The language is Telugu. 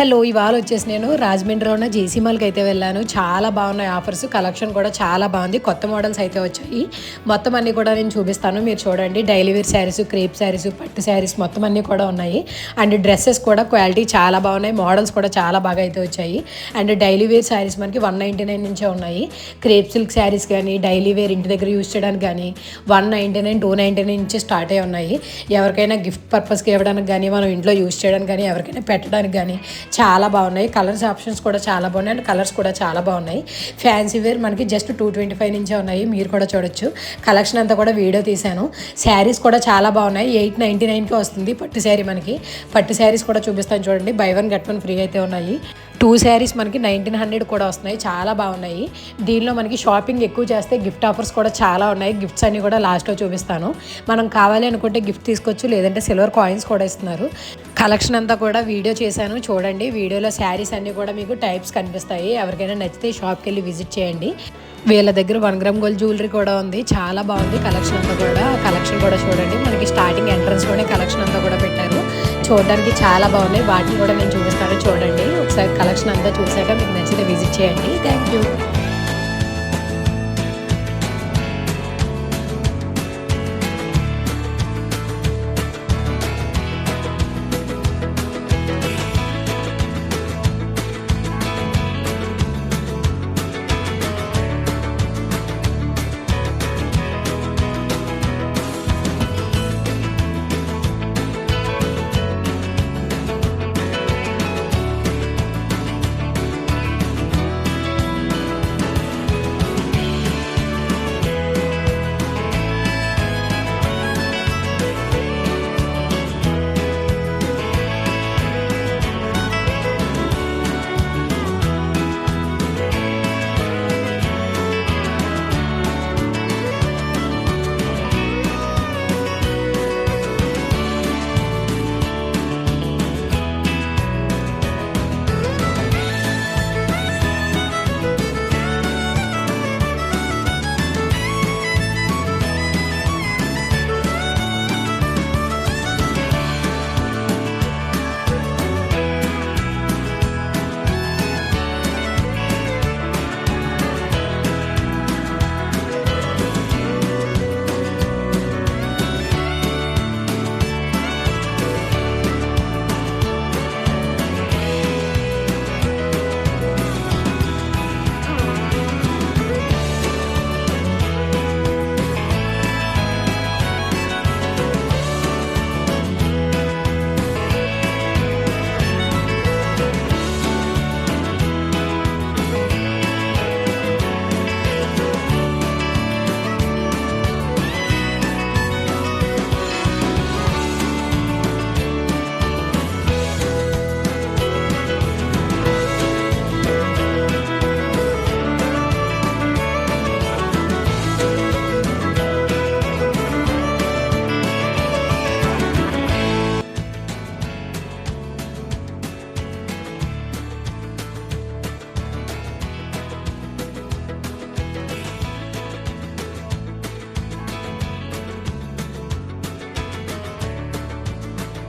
హలో ఇవాళ వచ్చేసి నేను రాజమండ్రిలో ఉన్న జేసీ మాల్కి అయితే వెళ్ళాను. చాలా బాగున్నాయి ఆఫర్స్, కలెక్షన్ కూడా చాలా బాగుంది. కొత్త మోడల్స్ అయితే వచ్చాయి. మొత్తం అన్నీ కూడా నేను చూపిస్తాను, మీరు చూడండి. Daily wear saris, crepe saris, పట్టు శారీస్ మొత్తం అన్నీ కూడా ఉన్నాయి. అండ్ డ్రెస్సెస్ కూడా క్వాలిటీ చాలా బాగున్నాయి. మోడల్స్ కూడా చాలా బాగా అయితే వచ్చాయి. అండ్ డైలీ వేర్ శారీస్ మనకి 199 నుంచే ఉన్నాయి. క్రేప్ సిల్క్ శారీస్ కానీ డైలీ వేర్ ఇంటి దగ్గర యూజ్ చేయడానికి కానీ 199, 299 నుంచి స్టార్ట్ అయ్యి ఉన్నాయి. ఎవరికైనా గిఫ్ట్ పర్పస్కి ఇవ్వడానికి కానీ, మనం ఇంట్లో యూజ్ చేయడానికి కానీ, ఎవరికైనా పెట్టడానికి కానీ చాలా బాగున్నాయి. కలర్స్ ఆప్షన్స్ కూడా చాలా బాగున్నాయి. అండ్ కలర్స్ కూడా చాలా బాగున్నాయి. ఫ్యాన్సీ వేర్ మనకి జస్ట్ 225 నుంచే ఉన్నాయి. మీరు కూడా చూడొచ్చు. కలెక్షన్ అంతా కూడా వీడియో తీశాను. శారీస్ కూడా చాలా బాగున్నాయి. 899కి వస్తుంది పట్టు శారీ. మనకి పట్టు శారీస్ కూడా చూపిస్తాను చూడండి. బై 1 గెట్ 1 ఫ్రీ అయితే ఉన్నాయి. 2 శారీస్ మనకి 1900 కూడా వస్తున్నాయి. చాలా బాగున్నాయి. దీనిలో మనకి షాపింగ్ ఎక్కువ చేస్తే గిఫ్ట్ ఆఫర్స్ కూడా చాలా ఉన్నాయి. గిఫ్ట్స్ అన్ని కూడా లాస్ట్లో చూపిస్తాను. మనం కావాలి అనుకుంటే గిఫ్ట్ తీసుకోవచ్చు, లేదంటే సిల్వర్ కాయిన్స్ కూడా ఇస్తున్నారు. కలెక్షన్ అంతా కూడా వీడియో చేశాను చూడండి. వీడియోలో శారీస్ అన్నీ కూడా మీకు టైప్స్ కనిపిస్తాయి. ఎవరికైనా నచ్చితే షాప్కి వెళ్ళి విజిట్ చేయండి. వీళ్ళ దగ్గర 1 గ్రామ్ గోల్డ్ జ్యువెలరీ కూడా ఉంది. చాలా బాగుంది కలెక్షన్ అంతా కూడా. కలెక్షన్ కూడా చూడండి. మనకి స్టార్టింగ్ ఎంట్రన్స్లోనే కలెక్షన్ అంతా కూడా పెట్టారు. చూడడానికి చాలా బాగున్నాయి. వాటిని కూడా నేను చూపిస్తాను చూడండి. ఒకసారి కలెక్షన్ అంతా చూసాక మీకు నచ్చితే విజిట్ చేయండి. Thank you.